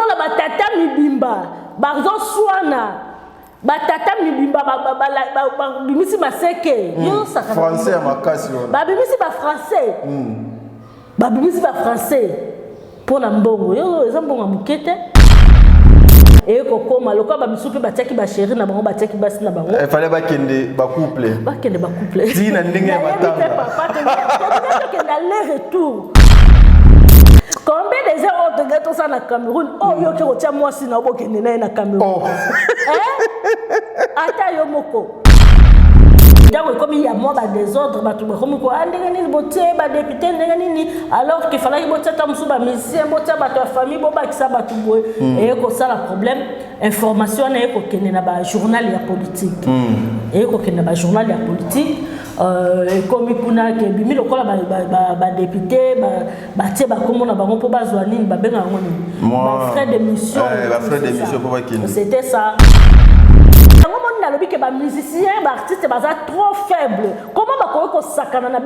la batata mibimba bazo swana batata mibimba bimisi maseke yo saka français à makasi babimisi ba français babimisi ba français pour la mbongo yo ezambonga mukete et kokoma lokwa babisupe batiaki ba chéri na bango batiaki basi na bango il fallait bakende ba couple tina ndenge ya matanga papa te aller retour. Combien de gens ont regardé ça na Cameroun? Oh yo ke otia moi si na bokende na Cameroun. Ata yo moko. Donc comme il y a moi ba désordre ba tout comme ko andenge ni boté ba député ndenge nini alors qu'il fallait boté ta musu ba musicien boté ba ta famille bo ba kisa ba tout boy et ko ça le problème information na ko kende na ba journal ya politique. Et ko kende ba journal ya politique comme kuna ke bimi lokola ba député ba tie ba komo na bango po ba zwanini ba benga ngoni ba frais d'émission pour ba kende. C'était ça. Que les musiciens, les artistes sont trop faibles. Comment on peut sakana na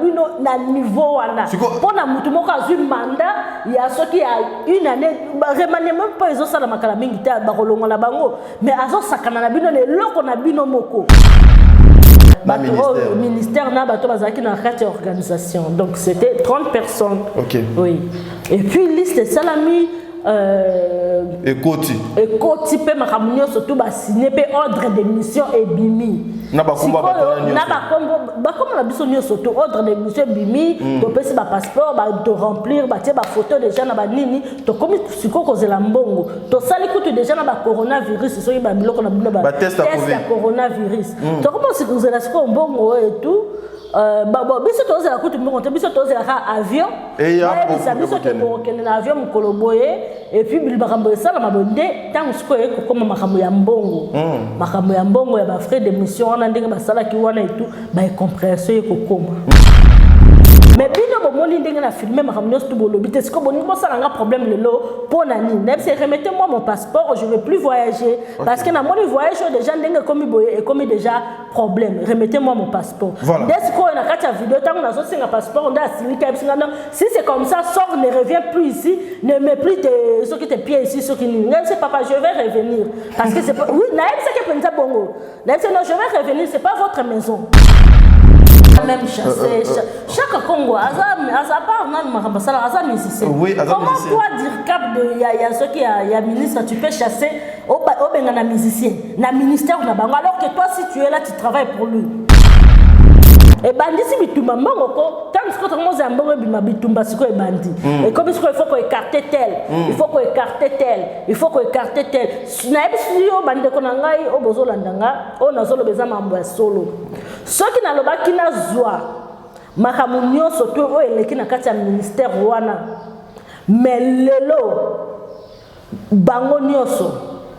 niveau wana? Pour na mutu moko azu mandat, il y a ceux qui a une année, remaniement même pas ils ont ça la makala mingi ta ba kolonga na bango, mais azo sakana na bino le loko na bino moko. Le ministère n'a pas de dans quatre organisations. Donc c'était 30 personnes. OK. Oui. Et puis liste salami et Koti pe makamunyo surtout ba signer pe ordre de mission et bimi na ba komba ba na biso nyo surtout ordre de mission bimi to pesi ba passeport ba to remplir ba tie ba photo déjà na ba nini to komi siko kozela mbongo to sali kutu déjà na ba coronavirus so ba biloko na bino ba test ya coronavirus to komi siko kozela siko mbongo et tout biso tozela kutu mbongo te biso tozela ka avion et ya biso ke bokende na avion mukoloboye et puis bilbakambo esala mabonde tango siko eko koma makambo ya mbongo ya ba frais de mission wana ndenge basala ki wana et tout ba compréhension eko koma mais bino bomoni ndenge na filmer makambo nyonso bolobi te siko boni bosala nga problème lelo pona nini c'est remettez-moi mon passeport je veux plus voyager parce que na moni voyage déjà ndenge komi boye et komi déjà problème remettez-moi mon passeport dès qu'on a quatre vidéos tant on a sorti un passeport on a si c'est comme ça sort ne revient plus ici ne met plus ceux qui te pieds ici ceux qui ne c'est papa je vais revenir parce que c'est pas oui naïm c'est que pensa bongo naïm c'est non je vais revenir c'est pas votre maison même chasser chaque Congo asa part nan makambasala asa musicien comment toi dire cap de ya ceux qui ya ministre tu peux chasser au benga na musicien na ministère na bango alors que toi si tu es là tu travailles pour lui et bandi si bitumba mbongo ko tant que tout monde mbongo bima bitumba siko e bandi et comme il faut qu'on écarte tel il faut qu'on écarte tel il faut qu'on écarte tel na ebisi yo bandi ko na ngai o bozo landanga o nazolo beza mambo ya solo soki na lobaki na zwa makamunyo soto o eleki na kati ya ministère wana mais lelo bango nyoso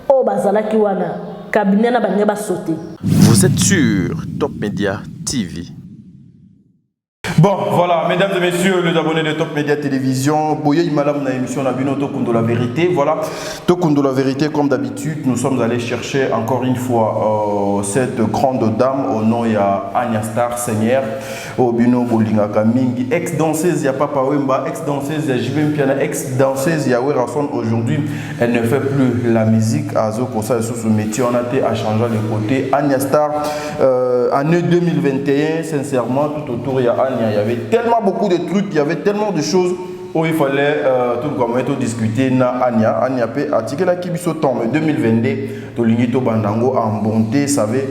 o bazalaki wana cabinet na bange ba sauter. Vous êtes sur Top Media TV. Bon, voilà, mesdames et messieurs, les abonnés de Top Media Télévision, Boye Imalam na émission na bino Tokundo la vérité. Voilà, Tokundo la vérité, comme d'habitude, nous sommes allés chercher encore une fois cette grande dame au nom ya Anya Star Seigneur, au bino Bolinga Kamingi, ex-danseuse ya Papa Wemba, ex-danseuse ya Jibem Piana, ex-danseuse ya Werason. Aujourd'hui, elle ne fait plus la musique à Zoko, ça sous ce métier, on a été à changer les côtés. Anya Star, année 2021, sincèrement, tout autour, il y a Anya. Il y avait tellement beaucoup de trucs, il y avait tellement de choses où il fallait tout comme discuter na Anya. Anya pe article la kibiso temps mais 2022 to lingito bandango en bonté savez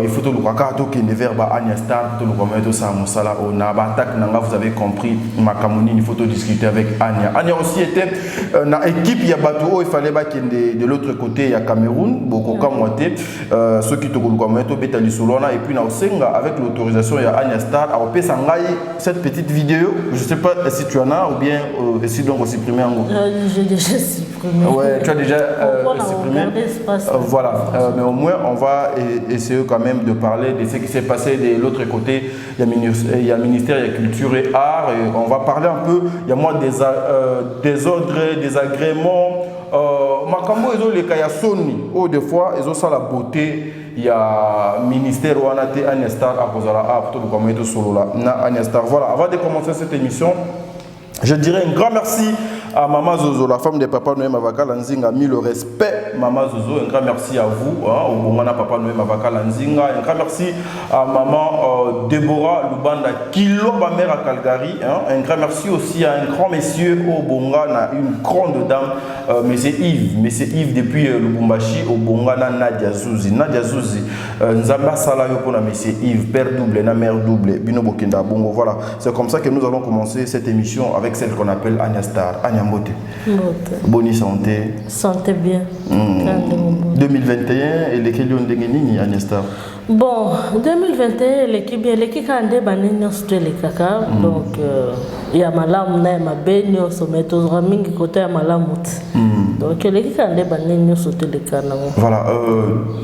il faut tout le kaka to kende verbe Anya Star to le comme to sa musala on a attaque nanga vous avez compris makamoni il faut tout discuter avec Anya. Anya aussi était na équipe il y a bateau il fallait ba kende de l'autre côté il y a Cameroun beaucoup comme moi ceux qui to le comme to betali solona et puis na osenga avec l'autorisation il y a Anya Star a opé sangai cette petite vidéo je sais pas si tu en as ou bien si donc on supprimer en gros. J'ai déjà supprimé. Ouais, tu as déjà supprimé. Voilà, mais au moins on va essayer quand même de parler de ce qui s'est passé de l'autre côté. Il y a le ministère de la Culture et Arts et on va parler un peu. Il y a moi des ordres, des agréments. Makambo ils ont les kayasoni. Oh des fois ils ont ça la beauté. Il y a ministère où on a été Anya Star à cause de la app tout comme tout solo là. Na Anya Star. Voilà, avant de commencer cette émission. Je dirais un grand merci à Maman Zozo, la femme de Papa Noé Mavaka Lanzinga, a mis le respect. Maman Zozo, un grand merci à vous. Au moment Papa Noé Mavaka Lanzinga, un grand merci à Maman Déborah Lubanda Kilo, ma mère à Calgary. Un grand merci aussi à un grand monsieur au Bonga, une grande dame, monsieur Yves depuis Lubumbashi au Bonga, Nadia Zouzi. Nadia Zouzi, Nzamba Salayo pour monsieur Yves, père double, na mère double, Bino Bokinda Bongo. Voilà, c'est comme ça que nous allons commencer cette émission avec celle qu'on appelle Anya Star. Anya Mbote. Bonne santé. Santé bien. 2021 et lesquels ont gagné Anya Star. Bon, 2021, l'équipe a des bannières sur les caca. Donc, il y a malam, il y a ma baigne, sommet aux ramis qui côté à malamut. Donc, l'équipe a des bannières sur les caca. Voilà,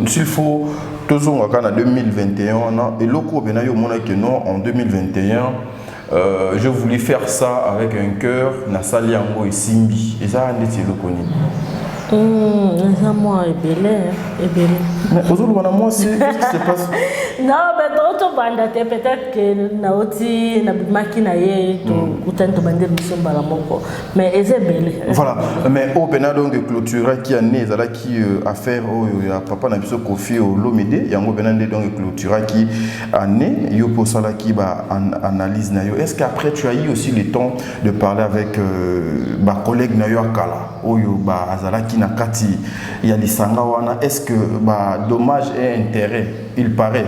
s'il faut, tous on a 2021, et l'oko benayo mona que non, en 2021, je voulais faire ça avec un cœur, Nasali Ango et Simbi. Et ça, on est le connu. Moi, mais aujourd'hui, moi, c'est qu'est-ce qui se passe? Non, mais d'autres bandes, peut-être que Naoti, Nabimaki, Naye, tout le temps, mais c'est belle. Voilà, mais au Bénin, donc, clôture qui a né, qui a fait, il y a papa n'a pas confié au Lomede, il y a un Bénin, donc, clôture qui a né, il y a pour ça qui va analyse. Est-ce qu'après, tu as eu aussi le temps de parler avec ma collègue Nayo Akala, qui il y a des sangawana, est-ce que dommage et intérêt, il paraît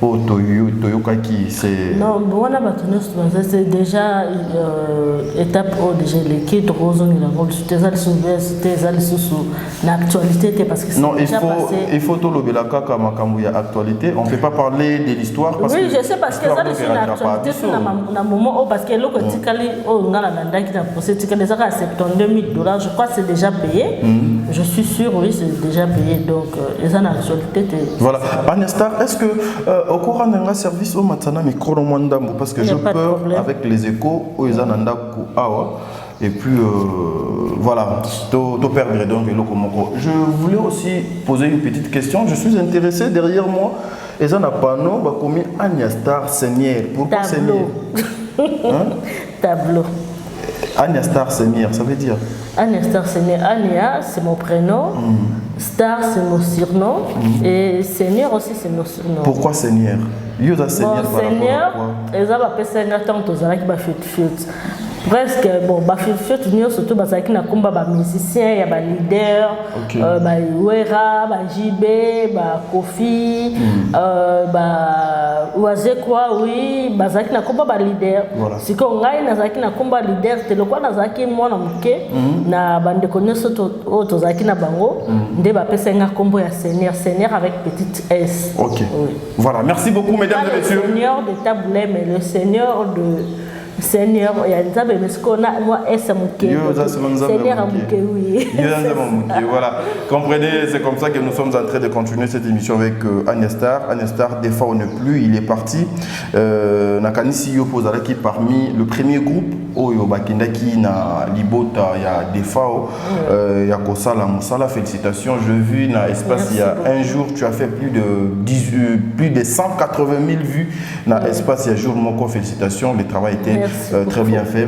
au Toyoka qui c'est. Non, c'est déjà étape où déjà l'équipe de Roson l'actualité parce que non, il faut tout le belaka comme actualité. On ne peut pas parler de l'histoire parce oui, que je sais parce que ça c'est l'actualité sur un moment parce que l'autre tikali au ngala qui a procédé tikali ça à $72, je crois que c'est déjà payé. Je suis sûr oui, c'est déjà payé donc les actualité. Voilà. Anestar, est-ce que au courant d'un service au Matana micro Mwandambo parce que je peur avec les échos au Izananda Awa et puis voilà, to perdre donc le Komoko. Je voulais aussi poser une petite question. Je suis intéressé derrière moi. Et un panneau va commis Anya Star Seigneur. Pourquoi Seigneur? Tableau. Anya Star Seigneur, ça veut dire? Anya Star Seigneur. Anya, c'est mon prénom. Star, c'est mon surnom. Et Seigneur aussi, c'est mon surnom. Pourquoi Seigneur? Bon, Seigneur, ils ont appelé Seigneur tant aux gens qui va faire presque bon surtout qui na combat ba musicien ya ba leader ba Wera ba JB ba Kofi ba oise quoi oui ba zaki na combat ba leader siko ngai na zaki na combat leader te lokwa na zaki mwana muke na bande konyoso to zaki na bango nde ba pesenga combo ya Seigneur avec petite S. OK. Oui. Voilà, merci beaucoup mesdames et messieurs. Le Seigneur de Taboulé mais le Seigneur de Seigneur, il y a des moi, Seigneur, oui. Voilà. Comprenez, c'est comme ça que nous sommes en train de continuer cette émission avec Anya Star. Anya Star, des fois, on n'est plus, il est parti. Nakanisi Yopozala qui parmi le premier groupe, Oyo Bakindaki na Libota, il y a des fois, il y a Kosala Moussala, félicitations. Je vis dans l'espace, il y a un jour, tu as fait plus de 180 000 vues dans l'espace, il y a jour, mon félicitations, le travail était très bien fait.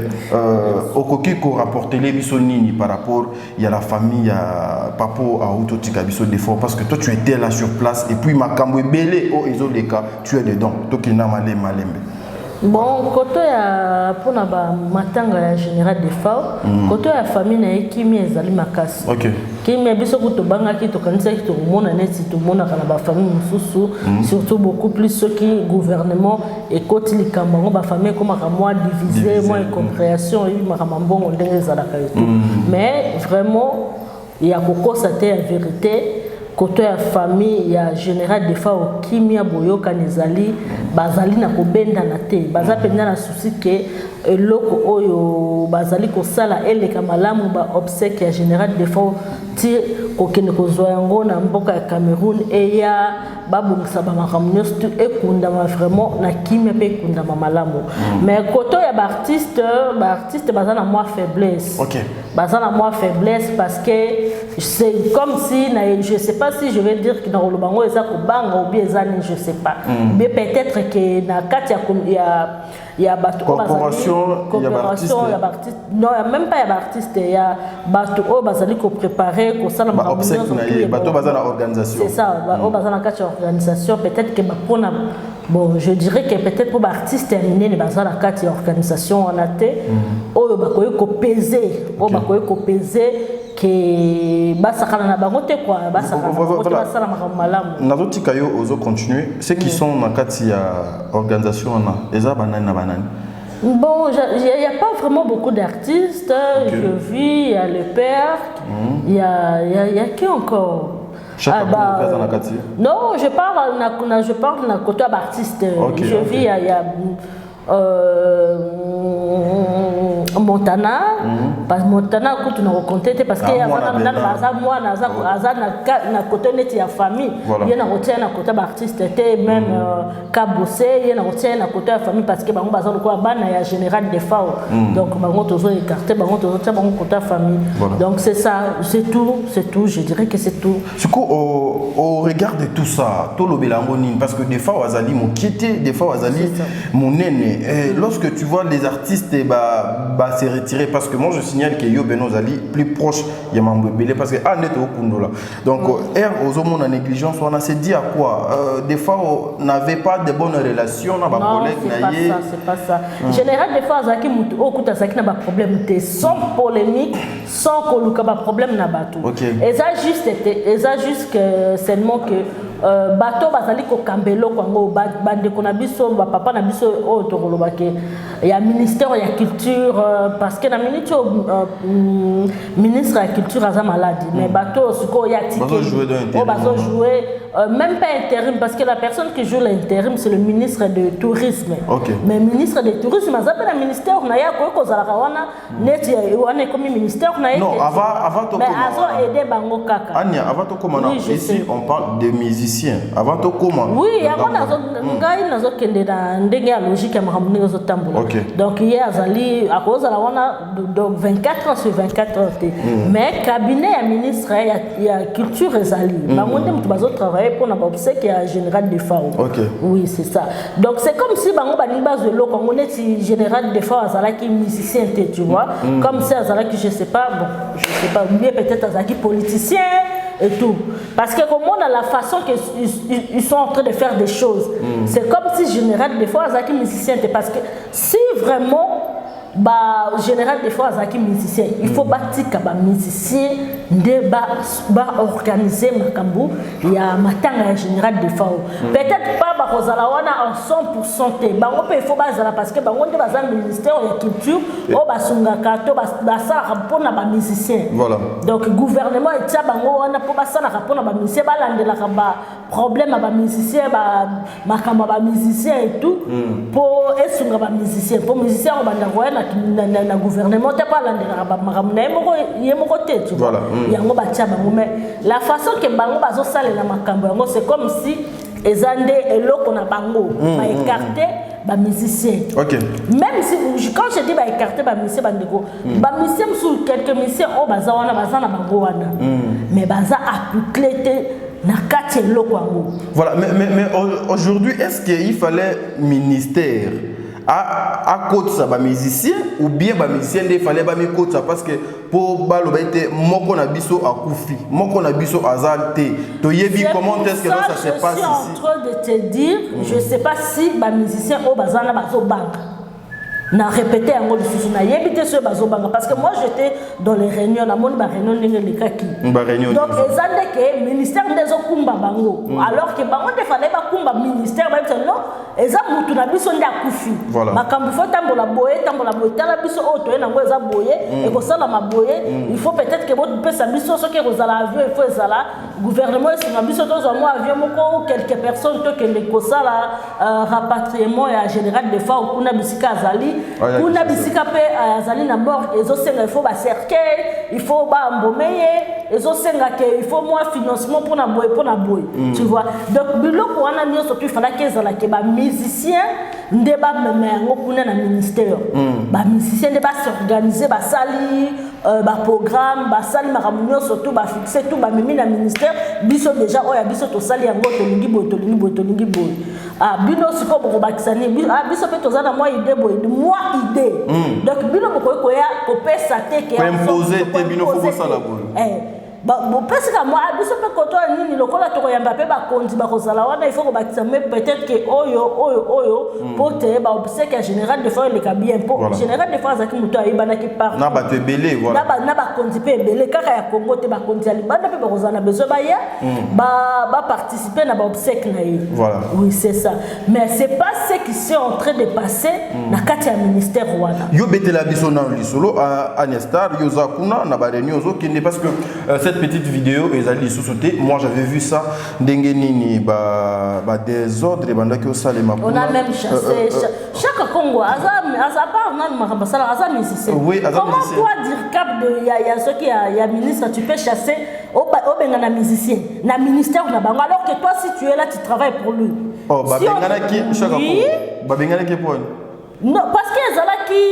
Au coquille qu'on rapporte les bisonini par rapport, il y a la famille, il y a Papo à Outotika biso des fois parce que toi tu étais là sur place et puis Makambo Belé au Izoleka, tu es dedans. Tokina Malé Malembe. Bon, côté pour na ba matanga ya général de FAO, côté la famille na ekimi ezali makasi. OK. Kimi biso kutobanga ki to kanisa ki to mona neti to mona kana ba famille mususu, surtout beaucoup plus ceux qui gouvernement et côté likambango ba famille comme moi divisé, moi incompréhension et makamambongo ndenge ezalaka et tout. Mais vraiment il y a beaucoup ça la vérité. Côté la famille, il y a général des fois au Kimia Boyoka Nezali, Bazali na kobenda na te, Baza penda na souci que loko oyo Bazali ko sala ele kamalamu ba obsèque ya général des fois ti kokene ko zoyango na mboka ya Cameroun et ya babungisa ba makamnyo stu ekunda vraiment na Kimia pe ekunda malamu. Mais côté ya ba artiste baza na moi faiblesse. OK. Baza na moi faiblesse parce que c'est comme si je sais pas si je vais dire que dans le bango eza ko banga ou bien eza je sais pas. Mais peut-être que na kati ya il y a bateau corporation, il y a artiste. Non, même pas il y a artiste, il y a bateau bazali ko préparer ko ça na bateau bazana organisation. C'est ça, bazana quatre organisation peut-être que bon, je dirais que peut-être pour artiste terminé les bazana quatre organisation en athée, oh bakoye ko peser, que basakana na bango te quoi basakana basala malamu nazo tikayo ozo continuer ceux qui sont na kati ya organisation na eza banani na banani. Bon, il n'y a pas vraiment beaucoup d'artistes. Okay. Je vis, il y a le père, il y a qui encore? Non, je parle d'un côté d'artiste. Okay, je vis, il y a Montana, parce que Montana, quand on a rencontré, parce qu'il y a un côté de la famille, il y a un côté d'artiste, même Kabossé, il y a un côté de la famille, parce que il y a général des FAO. Donc, on a écarté, on a côté de la famille. Donc, c'est ça, c'est tout, je dirais que c'est tout. Du coup, au regard de tout ça, tout le bélangonine, parce que des fois, on a mon quitter, des fois, on a mon aîné. Lorsque tu vois les artistes se retirer, parce que moi je signale que Yo Beno Zali plus proche il y a Mambo Belé parce que net au Kundola. Donc aux hommes en négligence, on a se dit à quoi des fois on n'avait pas de bonnes relations avec nos collègues. Non, c'est pas ça. Général des fois Zaki mutu okuta Zaki na ba problème sans polémique, sans koluka ba problème na batu. Et ça juste que seulement que bateau bazali ko kambelo kwango bande ko na biso ba papa na biso o to kolobake ya ministère ya culture parce que na ministre ya culture aza malade mais bateau siko ya ticket o bazo jouer même pas intérim parce que la personne qui joue l'intérim c'est le ministre de tourisme. Mais ministre de tourisme aza na ministère na ya ko zala wana net ya wana comme ministère na non avant to mais azo aider bango kaka Anya avant to comment ici on parle de musiciens avant tout comment oui avant ngai nazo kende na ndenge ya logique ya makambo nazo tambola donc hier azali à cause la wana donc 24 heures sur 24 heures mais cabinet ya ministre ya culture ezali bango ndem tu bazo travailler pour na obsèque ya général de FAO. Oui c'est ça donc c'est comme si bango bani bazelo kongo neti général de FAO azala ki musicien tu vois comme ça azala ki je sais pas bien peut-être azala ki politicien et tout. Parce que comme on a la façon qu'ils sont en train de faire des choses, c'est comme si général des fois Azaki musicien, parce que si vraiment général des fois Azaki musicien, il faut bâtir un musicien de organiser Makambu, il y a matanga général des fois. Peut-être pas Rosalawana en 100%, il faut parce que on est dans le ministère de la culture, on va sungakato basa rapona ba musicien. Voilà. Donc le gouvernement est tient bango wana pour basa na rapona ba musicien balandela ba problème ba musicien makamba ba musicien et tout pour esunga ba musicien pour musicien on va na gouvernement t'es pas landela ba makamna yemoko te tu vois. Yango ba tia bango mais la façon que bango bazo salela makambo yango c'est comme si ezande eloko na bango ba écarter ba musicien. Même si quand je dis ba écarter ba musicien bandeko ba musicien sur quelques musiciens o baza wana baza na bango wana mais baza appliquer na kati eloko yango. Voilà mais aujourd'hui est-ce qu'il fallait ministère à côté ça ba musicien ou bien ba musicien il fallait ba mi côté ça parce que pour baloba été moko na biso akufi moko na biso azalte to yebi comment est-ce que ça se passe ici. Je suis en train de te dire je sais pas si ba musicien au bazana bazo bank na répéter en mode sous na yebité ce bazo bank parce que moi j'étais dans les réunions na monde ba réunion ndenge lekaki donc ezande que ministère ndezo kumba bango alors que bango te fallait ba kumba ministère ba non eza mutu na biso nda kufi makambu faut tambola boye tala biso auto na ngo eza boye et ko sala maboye il faut peut-être que votre pesa biso so ke rozala avion il faut ezala gouvernement et na biso to zo mo avion moko quelques personnes to ke le ko sala rapatriement ya général de FAO kuna bisika azali kuna bisika pe azali na mort ezo senga il faut ba cercueil il faut ba mbomeye ezo senga que il faut moins financement pour na boye tu vois donc biloko wana nyoso tu fala ke ezala ke ba musicien ndeba memengo kuna na ministère ba musicien ndeba s'organiser ba sali ba programme ba sali maramunyo surtout ba fixer tout ba memi na ministère biso déjà oya biso to sali yango to lingi boy ah bino siko boko bakisani ah biso pe tozana moi idée boy moi idée donc bino boko ko ya ko pesa te ke imposer te bino faut ça la boy parce que moi biso pe koto nini lokola to yamba pe ba konzi ba kozala wana il faut ko bakisa mais peut-être que oyo pour te ba obsèque général de fois le ka bien pour général de fois zaki muto ayibana ki part na ba te belé voilà na ba konzi pe belé kaka ya Congo te ba konzi ali banda pe ba kozana besoin ba ya ba participer na ba obsèque na yi voilà oui c'est ça mais c'est pas ce qui sont en train de passer na kati ya ministère wana yo betela biso na lisolo Anestar yo zakuna na ba réunion zo kende parce que cette petite vidéo ezali sous-sauté moi j'avais vu ça ndengenini ba désordre bandaki au salema on a même chassé chaque Congo asa part nan makambasala asa musicien oui comment toi dire cap de ya ce qui ya ministre tu peux chasser au bengana musicien na ministère na bango alors que toi si tu es là tu travailles pour lui oh ba bengana ki chaque Congo ba bengana ki point non parce que ezala ki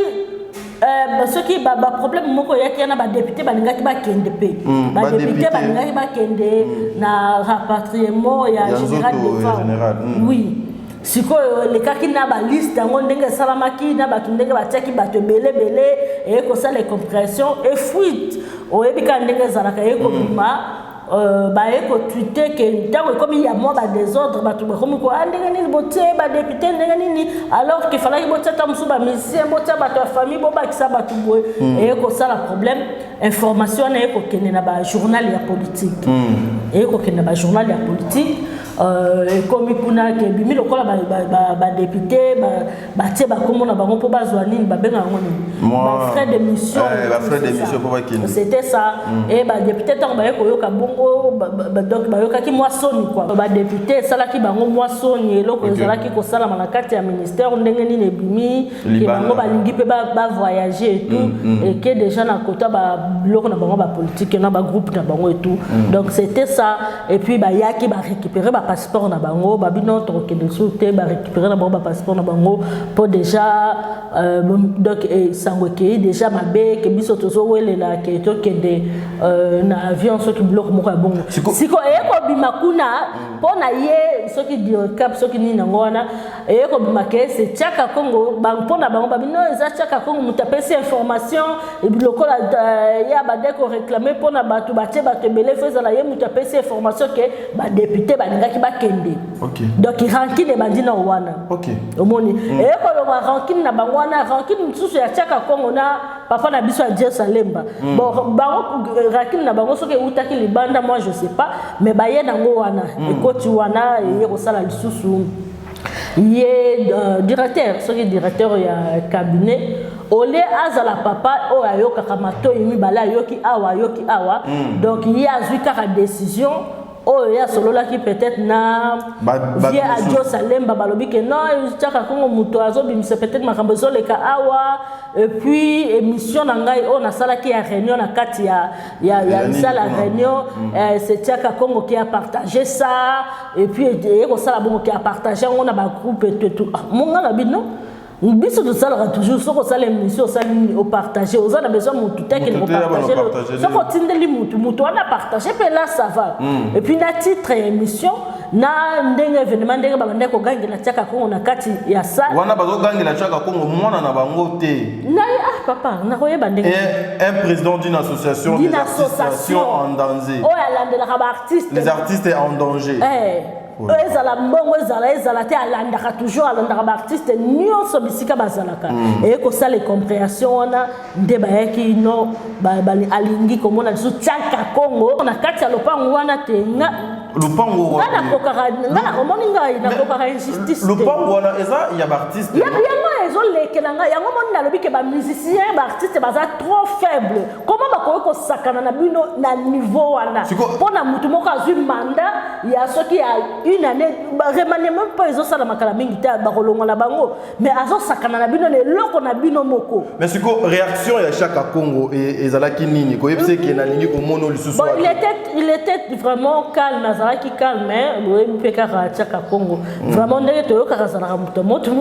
ceux qui ba problème moko yaki na ba député balingaki ba kende pe ba député balingaki ba kende na rapatriement ya général de Fao oui siko le kaki na ba liste yango ndenge salamaki na ba ndenge ba tiaki ba belé et ko ça les compressions et fuite o ebika ndenge zalaka e ko bima ba eko tweeter que ntango comme il y a moi ba désordre ba tuba comme ko andenge nini boté ba député ndenge nini alors qu'il fallait boté ta musuba musicien boté ba ta famille bo ba kisa ba tuboy et ko ça le problème information na eko kene na ba journal ya politique et ko kene ba journal ya politique et comme kuna ke bimi lokola ba député ba tie ba komo na bango po ba zwanini ba benga ngoni ba frais de mission pour ba kene c'était ça et ba député tant ba eko yoka bongo donc ba yoka ki moissoni quoi ba député sala ki bango moissoni eloko ezala ki ko sala na kati ya ministère ndenge nini bimi ke bango ba lingi pe ba voyager et tout et que déjà na kota ba loko na bango ba politique na ba groupe na bango et tout donc c'était ça et puis ba yaki ba récupérer ba passeport na bango ba bino to ke de souté ba récupérer na bango ba passeport na bango pour déjà donc sangweke déjà mabe ke biso tozo welela ke to ke de na avion so ki bloc moko ya bongo siko eko bima kuna pona ye so ki di cap so ki ni ngona eko bima ke c'est Tchaka Congo ba pona bango ba bino za Tchaka Congo mutapesi information et lokola ya ba deko réclamer pona batu batie batu belé fezala ye mutapesi information ke ba député ba ngaki ba kende donc rankine bandina wana omoni eko lo rankine na bangwana rankine msusu ya Tchaka Congo na papa na biso ya Jerusalemba bon bango rankine na bango soki utaki libanda moi je sais pas mais ba ye nango wana ekoti wana ye ko sala lisusu ye directeur soki directeur ya cabinet ole azala papa o ayoka kamato yimi bala yoki awa donc ye azui kaka décision oh ya solola qui peut-être na via à Jerusalem balobi que non Tchaka Congo muto azo bimisa peut-être makambo zo leka awa et puis émission na ngai on a sala qui a réunion na kati ya sala réunion c'est Tchaka Congo qui a partagé ça et puis ko sala bongo qui a partagé on a ba groupe et tout mon gars bino biso to sala toujours soko sala émission sala au partager aux a besoin mutu tek le partager soko tindeli mutu on a partagé pe là ça va et puis na titre émission na ndenge événement ndenge ba ndeko gangela Tchaka Congo na kati ya ça wana bazo gangela Tchaka Congo mwana na bango te na papa na koyeba ndenge un président d'une association des associations en danger oh alandela ba artiste les artistes en danger ezala mbongo ezala te alandaka toujours alandaka ba artiste nyonso bisika bazalaka et ko ça les compréhension wana nde bayaki no alingi komona biso Tchaka Congo na kati ya lopango wana te lupango wana kokaka ngana omoni ngai na kokaka injustice lupango wana eza ya ba artiste yango ezolekela ngai yango moni nalobi ke ba musicien ba artiste baza trop faible comment bakoki kosakana na bino na niveau wana mpona mutu moko azwi mandat ya soki ya une année remaniement mpo ezosala makala mingi te bakolongola bango mais azosakana na bino na eloko na bino moko mais siko réaction ya Tchaka Congo ezalaki nini koyebisa ke nalingi komona lisusu il était vraiment calme azalaki calme oyebi mpe kaka Tchaka Congo vraiment ndenge toyokaka azalaka moto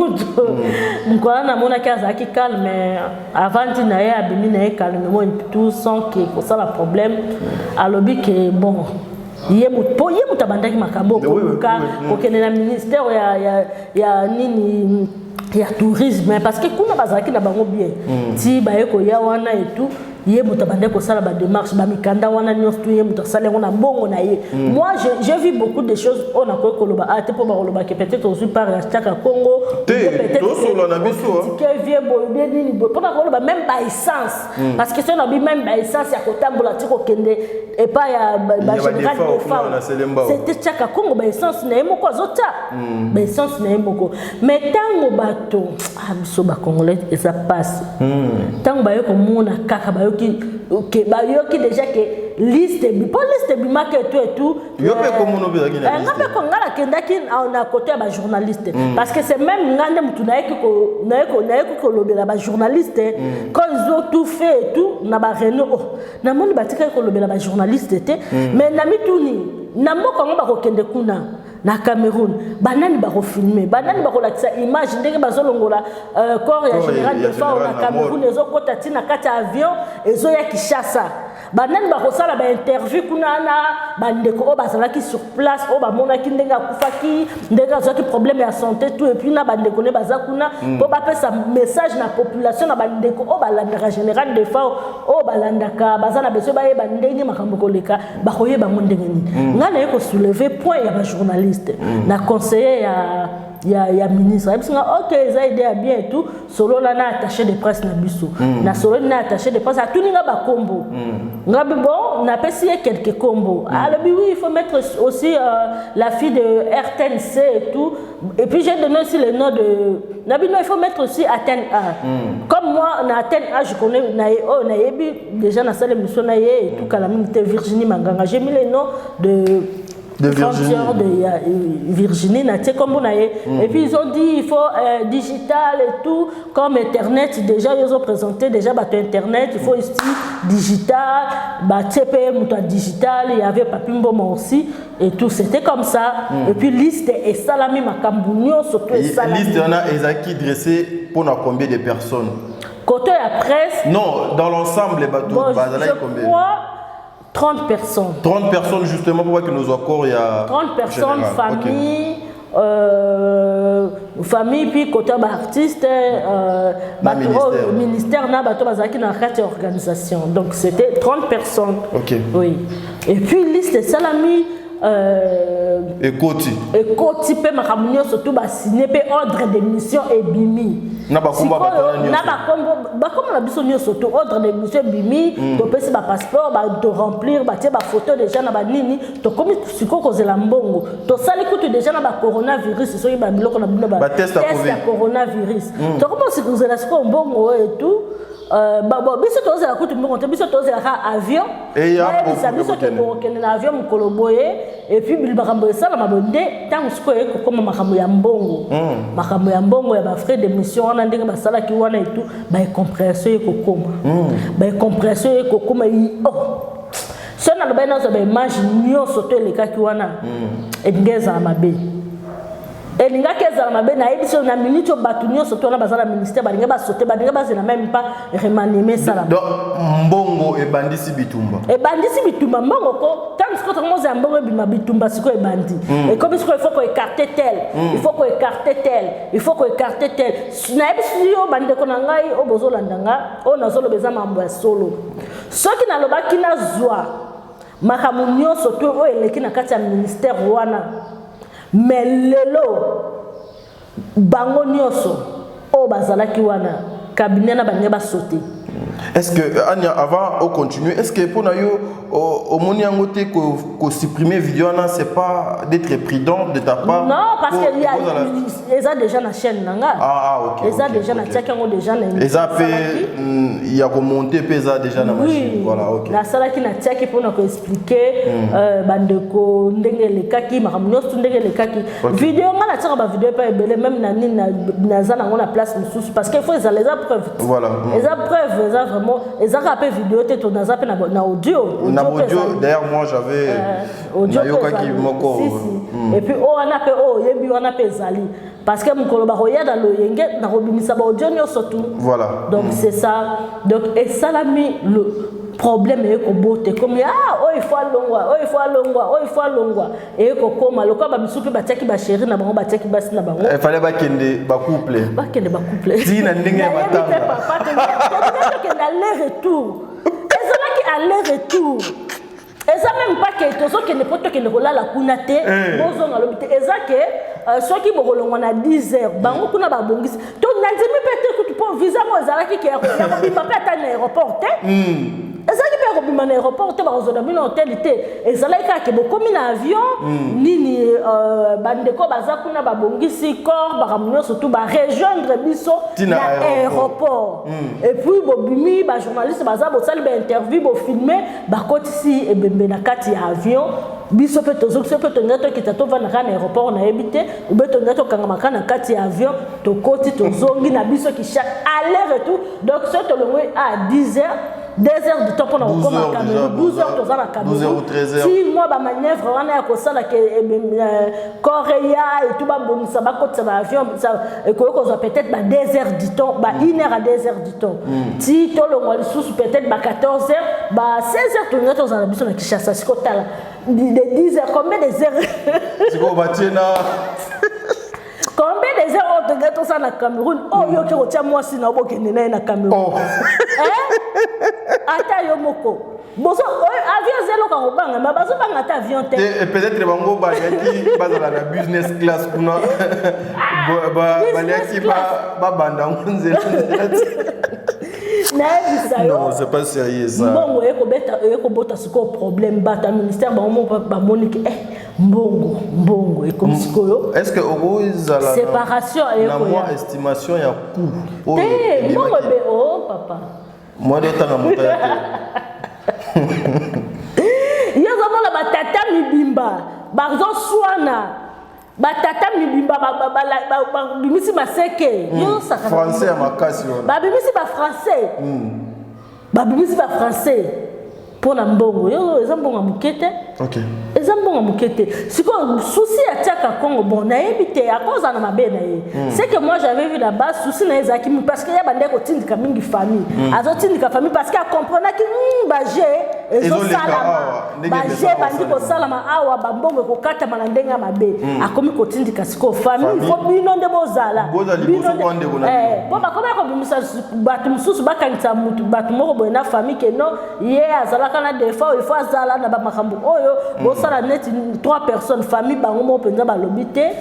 mokwana namonaki azalaki calme avant na ye abimi na ye calme mo tout sans ke kosala problème alobi ke bon Yé mutabandaki makambo koluka kokende na ministère ya nini ya tourisme parce que kuna bazaki na bango bien ti ba eko ya wana et tout yé mutabande ko sala ba démarche ba mikanda wana nyonso yé mutasala ngona mbongo na yé. Moi j'ai vu beaucoup de choses on a quoi koloba ate po ba koloba que peut-être aussi par Chaka Congo peut-être solo na biso que vie bien nini pour na koloba même ba essence parce que si on a même ba essence ya kotambola tiko kende et pas ya ba général de femmes c'était Chaka Congo ba essence na yemo ko zota ba essence na yemo ko mais tango bato biso ba congolais et ça passe tango ba yoko mona kaka ba yoki déjà que liste marque et tout yo pe comme on obé na ngape ko ngala kendaki na côté ba journaliste parce que c'est même ngande mutu na yeko ko lobela ba journaliste quand ils ont tout fait et tout na ba reno na moni batika ko lobela ba journaliste mais na mituni na moko ngaba ko kende kuna na Cameroun banani ba ko filmer banani ba ko lakisa image ndenge bazolongola corps ya général de fois na Cameroun ezo kota tina kati avion ezo ya Kinshasa banani ba ko sala ba interview kuna na bandeko o bazalaki sur place o ba monaki ndenge akufaki ndenge azaki problème ya santé tout et puis na bandeko ne bazakuna po ba pesa message na population na bandeko o balandaka général de fois o balandaka bazana beso ba yeba ndenge makambo koleka ba koyeba ndenge nini ngana yeko soulever point ya ba journaliste na conseiller ya ministre ok ça idée bien et tout solo là na attaché de presse na biso na solo na attaché de presse a tout ninga ba combo ngabi bon na pesi quelques combos alors oui il faut mettre aussi la fille de RTNC et tout et puis j'ai donné aussi le nom de Nabino il faut mettre aussi Athènes A comme moi na Athènes A je connais na déjà na salle émission na et tout calamité Virginie Manganga j'ai mis le nom de Virginie, comme on a et puis ils ont dit il faut digital et tout comme internet déjà ils ont présenté déjà bateau internet il faut ici digital TPM digital il y avait Papimbo aussi et tout c'était comme ça et puis liste et salami makambunyo surtout et salami liste on a Ezaki dressé pour combien de personnes côté la presse non dans l'ensemble les bateaux combien 30 personnes. 30 personnes justement pour voir que nos accords il y a 30 personnes famille famille puis côté artiste ministère na bato bazaki na carte organisation donc c'était 30 personnes. OK. Oui. Et puis liste salami et Koti pe makamunyo surtout ba signer pe ordre de mission et bimi na ba komba na biso nyo surtout ordre de mission bimi to pesi ba passeport ba to remplir ba tie ba photo déjà na ba nini to komi siko kozela mbongo to sali kutu déjà na ba coronavirus so yiba biloko na bino ba test ya coronavirus to komi siko kozela siko mbongo et tout biso tozela kutu mbongo te biso tozela avion et ya biso to na avion mukoloboye et puis bilbakambo esala mabonde tango siko eko koma makambo ya mbongo ya ba frais de mission wana ndenge basala ki wana et tout ba compression eko koma so na loba na zo ba image nyonso to eleka ki wana engeza mabe elinga keza mabe na ebiso na minute batu nyonso to na bazala ministère balinga ba sauter balinga bazela même pas remanier sala donc mbongo ebandisi bitumba mbongo ko tant que to moza mbongo ebima bitumba siko ebandi et comme siko il faut ko écarter tel na ebiso yo bande ko na ngai o bozolandanga o nazolo beza mambo ya solo soki na lobaki na zwa makamu nyonso to o eleki na kati ya ministère wana mais lelo bango nyonso o bazalaki wana cabinet na bange ba sauter. Est-ce que Anya avant on continue est-ce que pour na yo au moni angote ko supprimer vidéo là c'est pas d'être prudent de ta part? Non parce que il y a déjà na chaîne nanga. OK. Ils ont déjà na tiaki ngo déjà na. Ils a fait il y a remonté pesa déjà na machine. Voilà, OK. La sala ki na tiaki pour na ko expliquer bandeko ndenge le kaki makamunyo ndenge le kaki. Vidéo nga na tiaka ba vidéo pas ebele même na nini na zana ngo na place mususu parce que il faut les preuves. Voilà. Les preuves vraiment ils ont rappelé vidéo te to na zape na audio. D'ailleurs moi j'avais audio et puis on a fait yebi on a fait zali parce que mukolo ba roya dans le yenge na robimisa ba audio nyo surtout. Voilà. Donc c'est ça donc et salami le problème est ko bote comme il faut longwa et ko koma le quoi ba misupe ba tiaki ba chéri na bango ba tiaki ba sina bango il fallait ba kende ba couple ti na ndenge ya matanga papa te aller retour aller-retour. Et ça même pas que tout ce qui n'est pas que le rola la kunate, bozon à l'hôpital. Et ça que ceux qui vont à 10 heures, bango kuna ba bongisi. Donc n'azimi peut-être que tu peux visa moi zalaki qui est papa à l'aéroport. Et ça qui peut robima l'aéroport te ba ozona bino hôtel té. Et ça là que beaucoup min avion nini bandeko baza kuna ba bongisi corps ba ramunyo surtout ba rejoindre biso na aéroport. Et puis bobimi ba journaliste baza bo sali ba interview bo filmer ba kotisi e bembe na kati ya avion biso pe tozo pe to ngato ki tato vana na aéroport na ebité ou be to ngato kanga makana kati ya avion to koti to zongi na biso ki chaque aller retour donc ce to longwe à 10 heures 2 heures de temps pour nous comme à Cameroun 12 heures dans la Cameroun 12 heures ou 13 heures si moi ba manœuvre wana ya kosala ke Corée et tout ba bon ça ba côté ça avion ça et ko peut-être ba 2 heures du temps ba 1 heure à 2 heures du temps si to le ngoli sous peut-être ba 14 heures ba 16 heures to ngato za biso na Kinshasa siko tala de 10 heures combien de heures siko batiena combien de heures on te gato ça na Cameroun oh yo ki rotia moi si na bokende na Cameroun ata yo moko boso avion zelo ka robanga ma bazo banga ta avion te peut-être bango ba yaki bazala na business class kuna ba yaki ba banda nzela non c'est pas sérieux ça mbongo eko bota siko problème bata ministère ba monique mbongo eko sikoyo est-ce que ogo izala séparation na moi estimation ya coût mbongo be papa moi de tanga mota yo zamala batata mibimba bazo swana batata mibimba bimisi maseke yo saka français ya makasi wana babimisi ba français pour la mbongo yo ezambonga mukete OK ezambonga mukete siko souci ya tiaka Congo bon na ebité à cause na mabe na ye c'est que moi j'avais vu là-bas souci na ezaki parce que ya bandeko tindika mingi famille azo tindika famille parce qu'elle comprenait que baje ezo salama baje bandiko salama awa bambongo ko kata mandenga mabe akomi ko tindika siko famille fo bino nde bozala bino nde po bakoma ko bimisa batu mususu bakanisa mutu batu moko boyena famille que non ye azala kana des fois il faut azala na ba makambo oyo bo sala net 3 personnes famille bango mo penza ba lobité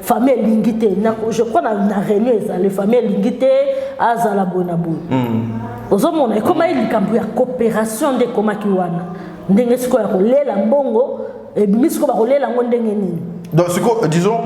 famille lingité je crois na réunion les familles lingité azala bona bo ozomona ekoma ilikambo ya coopération de koma kiwana ndenge siko ya kolela mbongo et bisiko ba kolela ngo ndenge nini. Donc, disons,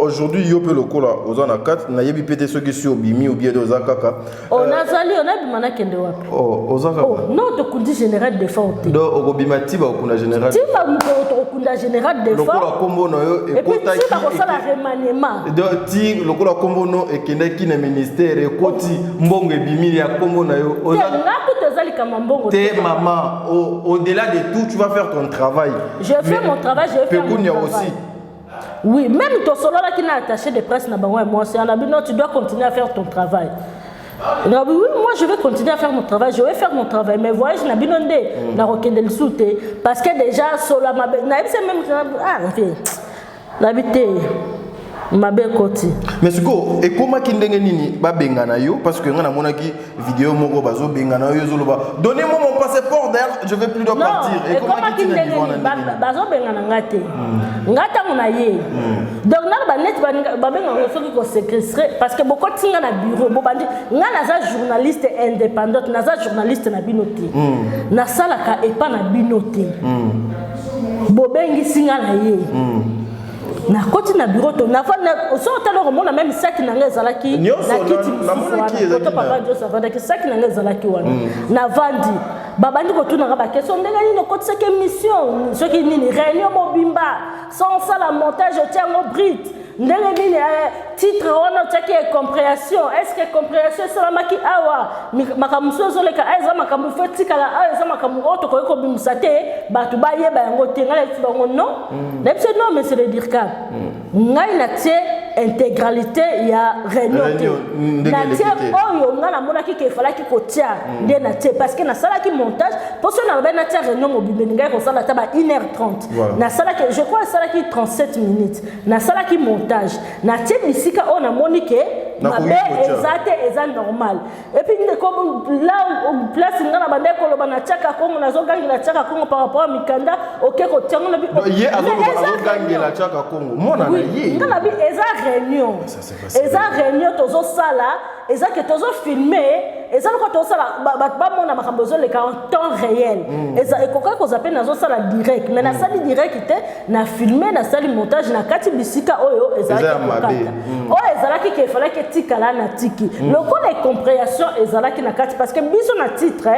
aujourd'hui, il y a le coup là, aux en a 4, n'a pas pété ceux qui sont bimi ou bien aux akaka. On a sali, on a bimana kende wapi. Aux akaka. Non, tu kundi général de forte. Donc, au bimati ba kunda général. Si ba muko kunda général de forte. Le coup la combo no yo et puis si ba ko sala remaniement. Donc, ti le coup la combo no et kende ki na ministère et koti mbongo bimi ya combo na yo. Nga tout ezali kama mbongo. T'es maman, au-delà de tout, tu vas faire ton travail. Je fais mon travail, je fais mon travail. Aussi. Oui, même ton solo là qui n'a attaché de presse, moi, c'est un habit, non, tu dois continuer à faire ton travail. Oui, moi je vais continuer à faire mon travail, je vais faire mon travail, mais voyage n'a bien ondé, n'a aucun de souté, parce que déjà, solo, c'est même, l'habité. Mabe koti. Mais c'est quoi? Et comment kindenge nini ba bengana yo parce que ngana monaki vidéo moko bazo bengana yo zoloba. Donnez-moi mon passeport d'ailleurs, je vais plus de partir. Et comment kindenge nini bazo bengana ngate. Ngata mona ye. Donc na ba net ba bengana soki ko séquestrer parce que beaucoup tinga na bureau bo bandi ngana za journaliste indépendante na za journaliste na binoté. Na sala ka et pas na binoté. Bo bengi singa na ye. Na koti na bureau to na fana so talo ko na même sac na ngezala ki na kiti na to papa jo ça va que sac na ngezala ki wana na vandi baba ndiko tuna ba question ndenge ni koti sac émission ce qui ni réunion mobimba sans ça la montage tient au brit ndenge ni titre wana taki compréhension est-ce que compréhension c'est maki awa makamuso zo leka aiza makamu fetika la aiza makamu auto ko bimusate batu ba yeba yango tenga la bango non non mais c'est le dire ka ngai na tie intégralité il y a réunion na tie oyo ngana mona ki ke fala ki kotia ndé na tie parce que na sala ki montage pour ça na ba na tie réunion mobile nga ko sala taba 1h30 na sala que je crois sala ki 37 minutes na sala ki montage na tie bisika on a monique mabe exact eza normal et puis comme là place ngana bande ko loba na tiaka kongo na zo gangi na tiaka kongo par rapport à mikanda OK ko tiango na bi ye azo gangi la tiaka kongo mona na ye ngana bi eza réunion eza réunion tozo sala eza que tozo filmer eza ko tozo sala ba mona makambo zo le en temps réel eza ekoka ko zape na zo sala direct mais na sali direct te na filmer na sali montage na kati bisika oyo eza ko eza ki ke fala ke tikala na tiki le ko les compréhension eza ki na kati parce que biso na titre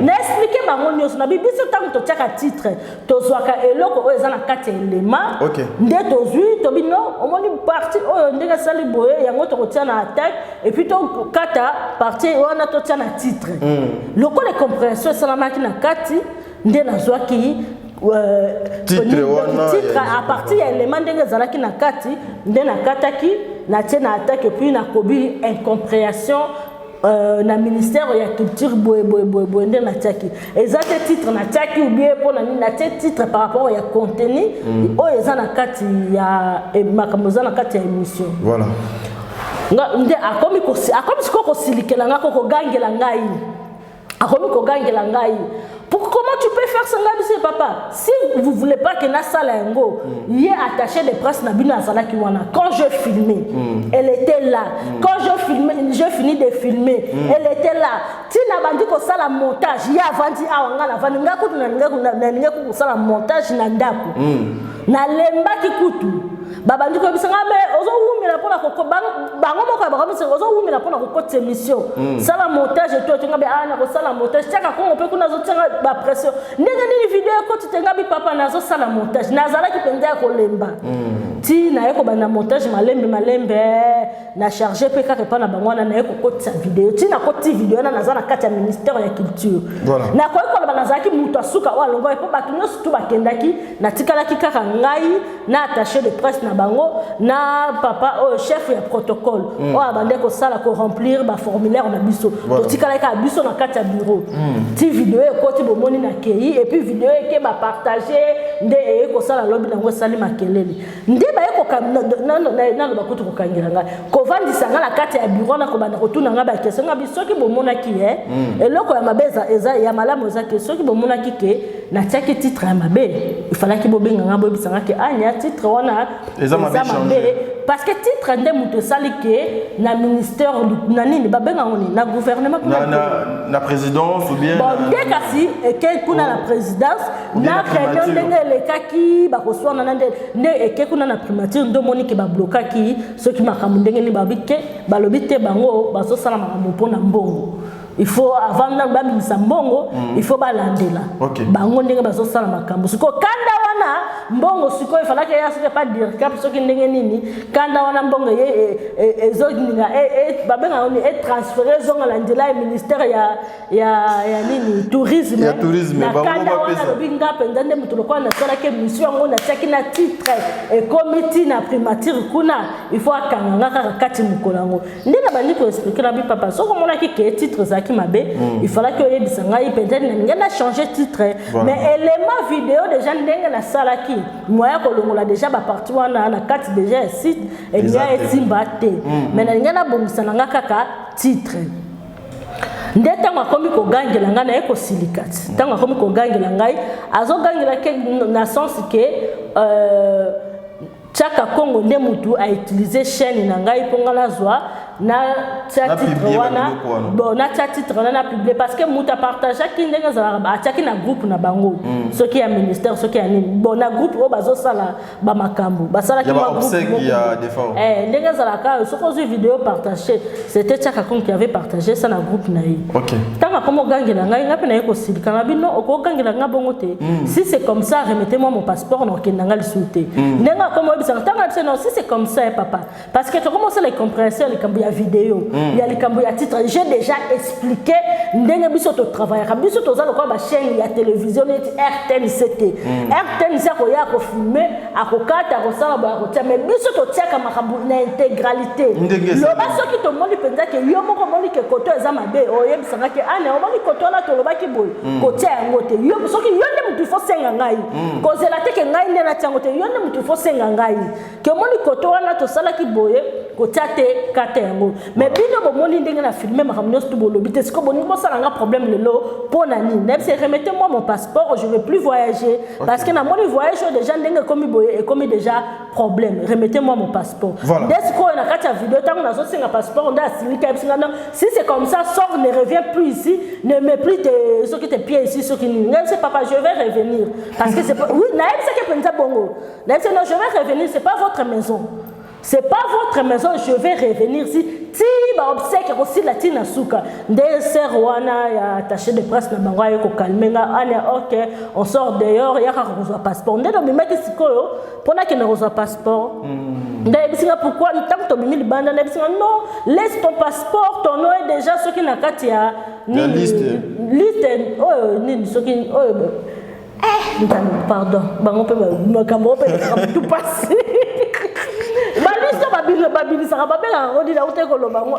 na expliquer bango nyos na biso tango to tiaka titre tozwaka eloko oyo eza na kati élément nde tozwi to bino omoni partie oyo ndenge sali boye yango to kotia na attaque et puis to kata partie wana to tia na titre le ko les compréhension salamaki na kati nde nazwaki titre à partir ya élément ndenge ezalaki na kati nde nakataki natie na attaque et puis nakobi incompréhension na ministère ya culture boye nde natiaki eza te titre natiaki ou bien pour na titre par rapport ya contenu oyo eza na kati ya makambo eza na kati ya émission voilà nde akomi siko kosilikela nga kokogangela ngai akomi kogangela ngai. Comment tu peux faire ça, papa? Si vous ne voulez pas que na sala yango, y est attaché de presse na bino azala ki wana. Quand je filmais, elle était là. Quand je finis de filmer, elle était là. Tina bandi ko sala montage, ya avandi awanga na vandi nga kutu na nga ko sala montage na ndako. Na lemba ki kutu. Babandi ko bisanga mais ozo wumela pona ko bango moko ba ko ozo wumela pona ko ko émission. Sala montage to tinga be ana ko sala montage chaka ko pe kuna zo tinga ba pression. Ndenge ni vidéo ko tinga bi papa nazo sala montage. Nazala ki penda ko lemba. Ti na eko bana montage malembe na charger pe ka pa na bango na eko ko ta vidéo. Ti na ko ti vidéo na nazala kati ya ministère ya culture. Na ko ko bana zaki mutu asuka wa longo e po batu nyoso tu bakendaki na tikala ki kaka ngai na attaché de presse na bango na papa chef ya protocole o abande ko sala ko remplir ba formulaire na biso to tikala ka biso na kati ya bureau ti vidéo ko ti bomoni na kei et puis vidéo ke ba partager nde e ko sala lobi na ngo sali makelele nde ba e ko na ba ko to ko kangela nga ko vandisa nga na kati ya bureau na ko banda ko tuna nga ba question nga biso ki bomona ki eloko ya mabeza eza ya malamu eza ke soki bomona ki ke na tiaki titre ya mabe il fallait ki bobenga nga bo bisanga ke anya titre wana parce que titre nde muto sali ke na ministère na nini babenga ngoni na gouvernement na présidence ou bien bon dès kasi eke kuna na présidence na réunion ndenge lekaki ba ko swana na nde eke kuna na primature ndo moni ke ba blokaki ceux qui makambo ndenge ni babike balobi te bango baso sala makambo pona mbongo. Il faut avant na babimisa mbongo il faut balandela bango ndenge baso sala makambo siko kanda wana mbongo siko il fallait que ya se pas dire cap soki ndenge nini kanda wana mbongo ezoninga babenga oni transférer zonga landela ministère ya nini tourisme ya tourisme bango ba binga penda nde mutu lokwa na sala ke mission ngo na chaki na titre et comité na primature kuna il faut akanga kaka kati mukolango ndena bandi ko expliquer na bi papa soko mona ki ke titre zaki mabe il fallait que yebisa ngai peut-être ngena changer titre mais élément vidéo déjà ndenge na sala ki moya ko longola déjà ba parti wana na kati déjà site et bien etimba te mais ngena bongisa na kaka titre nde tango akomi kogangela ngai na ye kosilikati tango akomi kogangela ngai azogangela ke na sens ke Chaka Congo nde mutu a utilisé chaîne na ngai ponga na zwa na titre wana bon na titre wana na publier parce que mutu a partagé ki ndenge za ba tiaki na groupe na bango ce qui est ministère ce qui est nini bon na groupe o bazo sala ba makambo basala ki ma groupe ya défense ndenge za la ka ce qu'on vidéo partagée c'était Chaka Congo qui avait partagé ça na groupe na yi OK tanga komo gangela ngai ngapi na yeko silika na bino oko gangela nga bongo te si c'est comme ça remettez-moi mon passeport na okenda ngali souté ndenga komo non, si c'est comme ça, papa. Parce que tu commences les compréhensions, les ya vidéo ya likambo ya titre j'ai déjà expliqué ndenge biso to travailler biso to zalo kwa ba chaîne ya télévision neti RTNCT RTNCT ko ya ko filmer akokata akosala ba akotia mais biso to tiaka makambo na intégralité loba soki to moni penza ke yo moko moni ke koto eza mabe oyebisanga ke ane omoni koto la to loba ki boy kotia yango te yo soki yo nde mutu fo senga ngai kozela te ke ngai nde na tiango te yo nde mutu fo senga ngai ke omoni koto wana to sala ki boye kotia te kata yango mais bino bo moni ndenge na filmer makambo nyonso to bolobi te siko boni bosala nga problème lelo pona nini neb se remettez-moi mon passeport je vais plus voyager parce que na moni voyage déjà ndenge komi boye et komi déjà problème remettez-moi mon passeport dès ko na kata vidéo tango na zo senga passeport nda silika bisinga non si c'est comme ça sort ne revient plus ici ne met plus tes ceux qui tes pieds ici ceux qui ne c'est papa je vais revenir parce que c'est oui naeb c'est que penza bongo naeb c'est non je vais revenir c'est pas votre maison. C'est pas votre maison, je vais revenir ici. Si ba obsèque aussi la tina souka. Des sœurs wana ya attaché de presse na bango ko kalmenga ane OK, on sort dehors ya ka reçoit passeport. Ndelo mi meki sikoyo pona que ne reçoit passeport. Ndé bisinga pourquoi tant to bimi libanda na bisinga non, laisse ton passeport, ton nom est déjà ce qui na kati ya ni liste ni ce qui pardon, bango pe makambo pe tout passer. Babili ça va bien on dit là où t'es colobango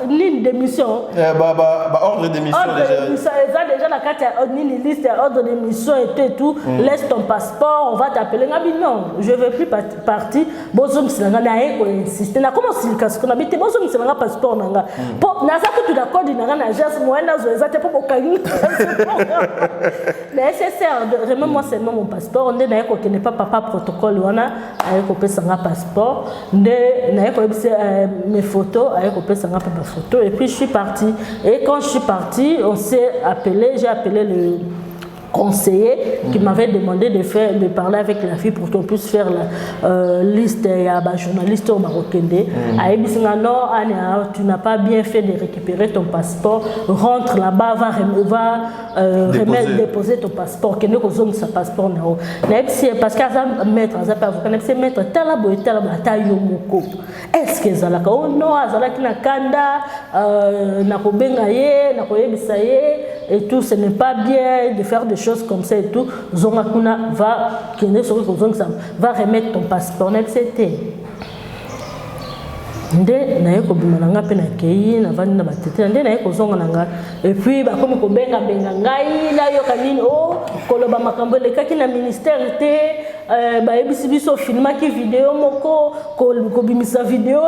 ligne d'émission ordre d'émission déjà la carte une liste ordre d'émission et tout laisse ton passeport on va t'appeler non je veux plus partir bozom silanga na eko insister na comment silika qu'on habite bozom silanga passeport nanga po na ça tout d'accord dinanga na agence moyenne zo ezate po bokangi mais c'est ça remets-moi seulement mon passeport on est na eko qui n'est pas papa protocole wana eko pesa nga passeport mes photos avec ma photo et puis je suis partie et quand je suis partie on s'est appelé j'ai appelé le conseiller qui m'avait demandé de parler avec la fille pour qu'on puisse faire la liste à journaliste au Marocain. Non, tu n'as pas bien fait de récupérer ton passeport. Rentre là-bas, va déposer ton passeport. Que nous avons sa passeport. Parce qu'à mettre, est-ce que ça oh non, ça na kanda, na kobengaye, na koyebisaye et tout, ce n'est pas bien de faire des choses comme ça et tout. Zonga va remettre ton passeport. C'était nde na yeko bimalanga pe na kei na vandi na batete nde na yeko zonga nanga et puis ba comme ko benga ngai la yo kanini o koloba makambo le kaki na ministère te ba ebisi biso filma ki vidéo moko ko bimisa vidéo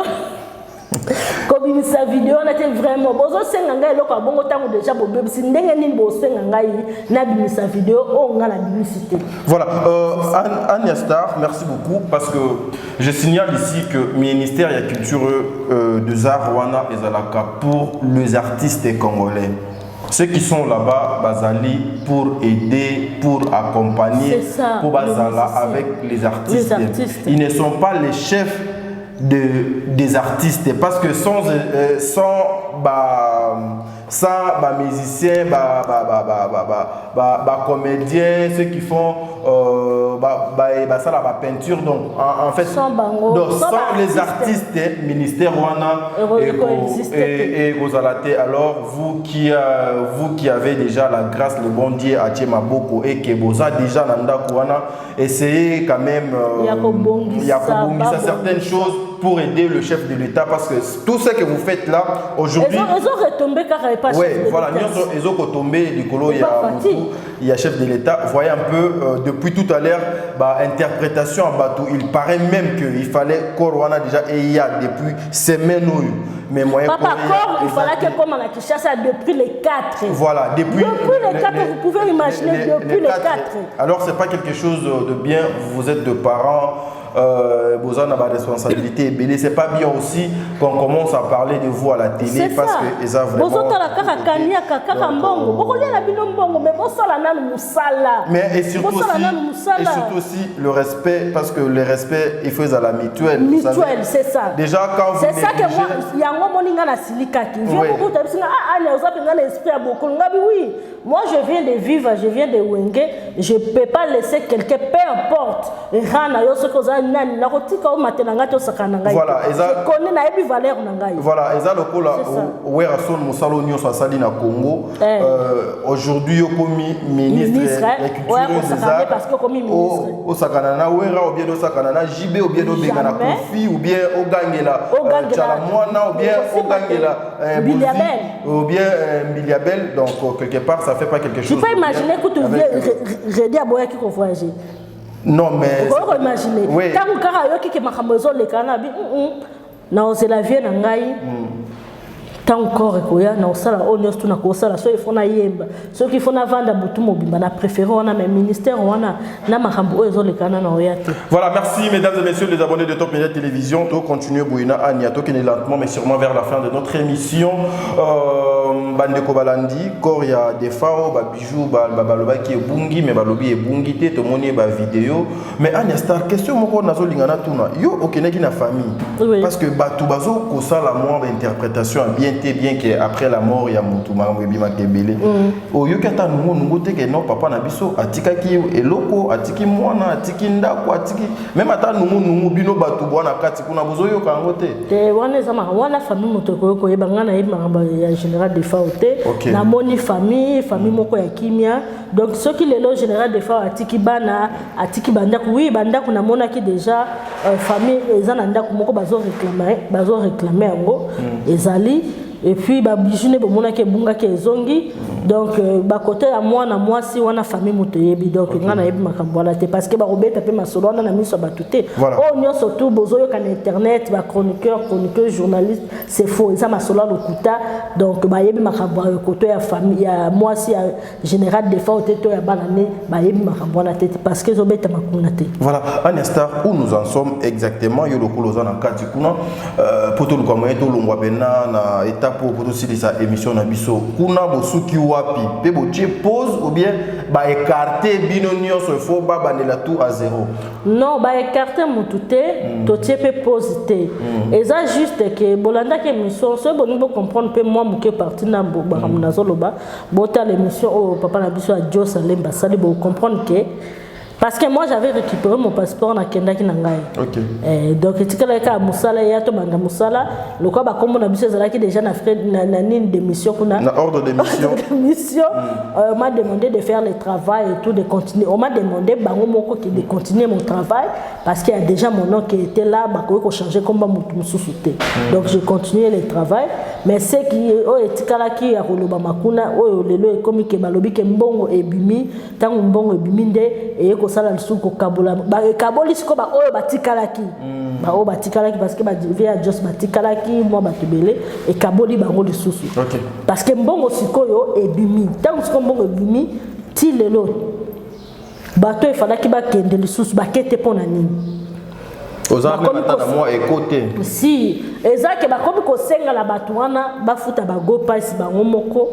comme sa vidéo on était vraiment bozo senga ngai loko bongo tango déjà bobebisi ndenge nini bo senga ngai na bimisa vidéo o nga la bimisité. Voilà Ania Star, merci beaucoup parce que je signale ici que ministère de la culture de Zar Rwanda et Zalaka pour les artistes congolais. Ceux qui sont là-bas, Bazali, pour aider, pour accompagner, ça, pour Bazala avec les artistes. Ils ne sont pas les chefs des artistes parce que sans musiciens, comédiens, ceux qui font ça la peinture donc en fait sans les artistes ministère Rwanda et Gozalate alors vous qui avez déjà la grâce le bon Dieu à Maboko et que Boza déjà nanda Kouana essayez quand même il y a certaines choses pour aider le chef de l'État parce que tout ce que vous faites là aujourd'hui ils ont retombé car il n'y a pas ouais voilà ils ont retombé du colo il y a chef de l'État voyez un peu depuis tout à l'heure interprétation à Batou il paraît même qu'il fallait Corona déjà et il y a depuis semaines mais moyen il fallait que comme on a Kinshasa depuis les 4 voilà depuis les 4 vous pouvez imaginer depuis les 4 alors c'est pas quelque chose de bien vous êtes de parents vous avez une responsabilité mais c'est pas bien aussi qu'on commence à parler de vous à la télé parce que ils ont vraiment nanu musala. Mais et surtout aussi le respect, parce que le respect, il faut à la mutuelle. Mutuelle, c'est ça. Déjà, quand vous c'est ça que moi, il y a un moment où je suis oui, moi je viens de vivre, je viens de Wenge, je ne peux pas laisser quelqu'un, peu importe. Voilà, je connais la valeur. Voilà, et ça le coup là, où est Rasson Moussalo Nyon Sassali na Congo. Aujourd'hui, au commis ministre de la culture parce que commis ministre. Au Sakanana, ou bien au Sakanana, JB ou bien au Bengana Kofi, ou bien au Gangela, Chalamouana, ou bien au Gangela, ou bien Biliabel. Donc quelque part, ça fait pas quelque chose. Tu peux imaginer que tu viens à Boya qui voyage. Non mais. Tu peux imaginer. Quand on a qui m'a ramené le cannabis, non c'est la vie n'angai. Tant encore ekoya na osala onyo stu na kosala so ifona yemba so ki fona vanda butu mobimba na préféré on a même ministère wana na makambo ezo lekana na oyate. Voilà, merci mesdames et messieurs les abonnés de Top Media Télévision. To continue Bouina Ania to kene lentement mais sûrement vers la fin de notre émission. Bandeko balandi koria des fao ba bijou ba baloba ki ebungi mais balobi ebungi te to moni ba vidéo mais Ania Star question moko nazo lingana tuna yo okeneki na famille parce que batu bazo ko sala moi interprétation bien que après la mort il y a mutu mangobi makebele oyo kata nungu te que non papa na biso atika ki eloko atiki mwana atiki ndako atiki même ata nungu bino batu bwana kati kuna bozoyo kango te wana zama wana famille motoko ko yebanga na yeba ya général de faute na moni famille moko ya kimia donc ce qui le général de faute atiki bana atiki banda oui banda kuna mona ki déjà famille ezana ndako moko bazo réclamer ngo ezali. Et puis ba bijune bo mona ke bunga ke zongi donc ba côté à moi si wana famille motoyebi donc ngana yebi makambo la te parce que ba robeta pe masolo na miso ba tuté oh nyo surtout bozo yo kan internet ba chroniqueur journaliste c'est faux ça masolo lokuta donc ba yebi makambo côté ya famille ya moi si général de fois to ya banane ba yebi makambo la tête parce que zobeta makuna te. Voilà, Ania Star, où nous en sommes exactement yo lokoloza na kati kuna poto lukamwe to longwa bena na pour aussi sa émission na biso kuna bosuki wapi pe botie pause ou bien ba écarter binonio so fo ba banela tout à zéro. Non ba écarter mututé to tie pe pause té et ça juste que bolanda que émission so bon comprendre pe moi muke parti na ba ramna zoloba bota l'émission au papa na biso a Dios Alemba sali bo comprendre que parce que moi j'avais récupéré mon passeport na Kendaki Nangai. OK. Donc etikala ka musala ya to banda musala le quoi ba comme na biso zalaki déjà na fait na nine démission kuna na ordre de mission. On m'a demandé de faire le travail et tout de continuer. On m'a demandé bango moko de continuer mon travail parce qu'il y a déjà mon nom qui était là ba ko changer comme ba mususu te. Donc j'ai continué le travail mais c'est qui etikala ki ya koloba makuna o lelo comme ke balobi ke mbongo ebimi tango mbongo ebimi nde et sala lisuko kabola ba kaboli siko ba oyo batikalaki ba oyo batikalaki parce que ba via just batikalaki moi batubele et kaboli bango lisusu parce que mbongo sikoyo ebimi tango siko mbongo ebimi ti lelo bato efalaki ba kende lisusu ba kete pona nini ozana na moi écouter si ezake ba komi ko senga la bato wana ba futa ba go pass bango moko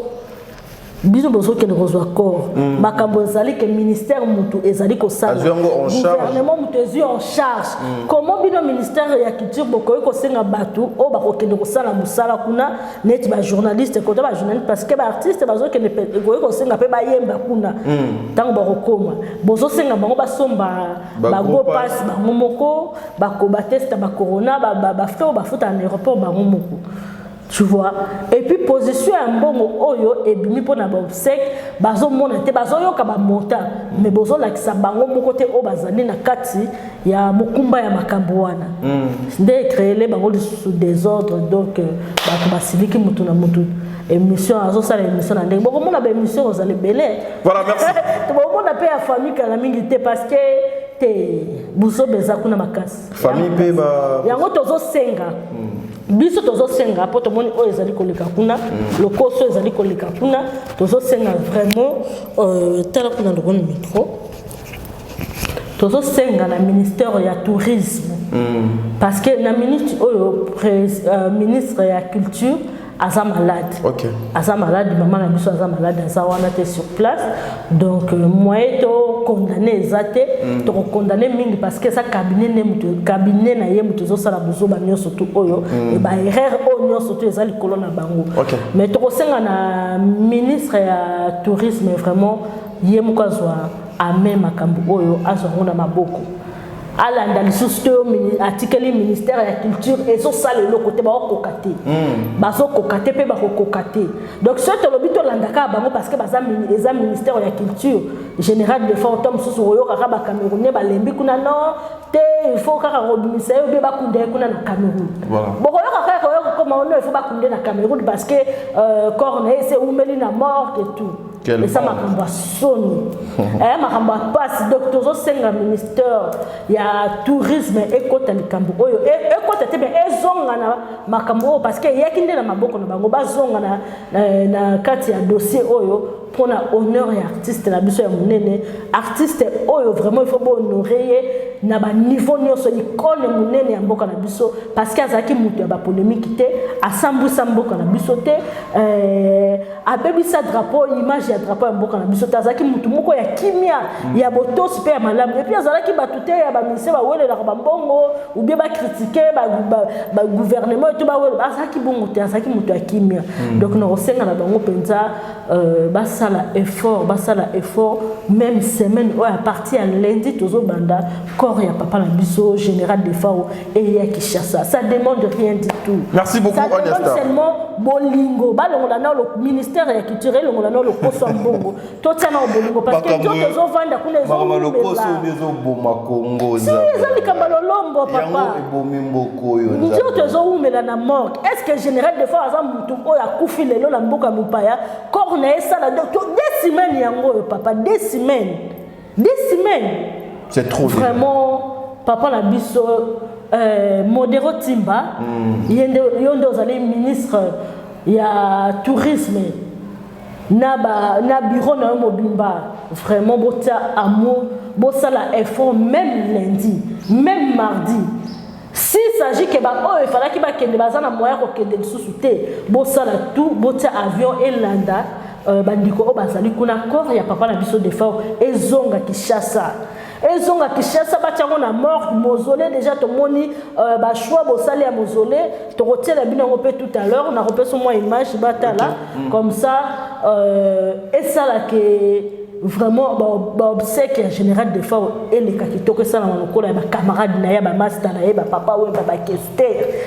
biso bozo ke ne reçoit corps makambo ezali ke ministère mutu ezali ko sala gouvernement mutu ezali en charge comment bino ministère ya culture bokoy ko senga batu o ba ko kende ko sala musala kuna net ba journaliste ko ba journaliste parce que ba artiste bazo ke ne ko senga pe ba yemba kuna tango ba ko koma bozo senga bango ba somba ba go pass ba momoko ba ko ba test ba corona ba frère ba futa en aéroport ba momoko. Tu vois, et puis position un bon oyo et bimi pour na obsèque bazo mona te bazo yo ka ba monta mais bozo la kisa bango mo côté o bazani na kati ya mukumba ya makambo wana ndé créer les bango sous désordre donc ba ko basiliki mutu na mutu émission azo sala émission na ndé boko mona ba émission aux allez belé voilà merci boko mona pe ya famille kala mingi te parce que te buso beza kuna makasi famille pe ba yango tozo senga biso tozo senga poto moni o ezali koleka kuna lokoso ezali koleka kuna tozo senga vraiment tala kuna le micro tozo senga na ministère ya tourisme parce que na ministre ya culture aza malade. Ok. Aza malade, maman na biso aza malade, aza wana te sur place. Donc moyen to condamné ezate, to condamné mingi parce que ça cabinet na ye mutu zo sala bozo ba nyo surtout oyo et ba erreur o nyo surtout ezali kolona bango. Ok. Mais to senga na ministre ya tourisme vraiment ye mukazwa ame makambo oyo azwa na maboko. Alanda lisusu article ministère de la culture et so sale le côté ba kokate bazo kokate pe ba kokate donc ce to lobito landaka bango parce que baza ministère de la culture général de fantôme susu oyo kaka ba Camerounais ba lembi kuna non te il faut kaka robinisa yo be ba kunde kuna na Cameroun boko yo kaka ko comme on il faut ba kunde na Cameroun parce que corne c'est umeli na mort et tout. Et ça m'a rendu sonné. M'a passe docteur Osenga ministère il y a tourisme et côté likambo oyo et côté te bien ezonga na makambo parce que yakinde na maboko na bango bazonga na kati ya dossier oyo pour na honneur et artiste la biso ya munene artiste oyo vraiment il faut honorer na ba niveau nyonso icône munene ya mboka na biso parce que azaki mutu ya ba polémique te asambusa mboka na biso te abebisa drapeau image ya drapeau ya mboka na biso te azaki mutu moko ya kimia ya botosi pe ya malamu et puis azalaki batute ya ba ministre ba wele na ba mbongo ou bien ba critiquer ba gouvernement et tout ba wele azaki bongo te azaki mutu ya kimia donc na osenga na bango penza basala effort même semaine ou à partir à lundi tozo banda corps ya papa na biso général de FAO et ya Kinshasa ça demande rien du tout. Merci beaucoup ça demande seulement bolingo balongola na le ministère ya culturel longola na le koso mbongo totana bolingo parce que tozo vanda kuna ezo mama le koso bezo boma Congo za ezali kambalo lombo papa yango ebomi mboko yo nzo tozo umela na mort est-ce que général de FAO aza mutu oya kufi lelo na mboka mupaya corps na esala donc des semaines yango papa des semaines c'est trop vraiment papa la biso Modero Timba yende ozali ministre ya tourisme na bureau na mobimba vraiment bota amour bosala effort même lundi même mardi s'il s'agit que il fallait qu'il bakende bazana moyen ko kende lisusu te bosala tout bota avion et landa bandiko bazali kuna corps ya papa na biso de FAO ezonga Kinshasa batiango na mort mausolée déjà to moni ba choix bosali ya mausolée to retirer la bino pe tout à l'heure on a repéré son moi image batala comme ça et ça là que vraiment obsèque général de FAO et les kakitoko ça na lokola ba camarade na ya ba master na ya ba papa ou ba kester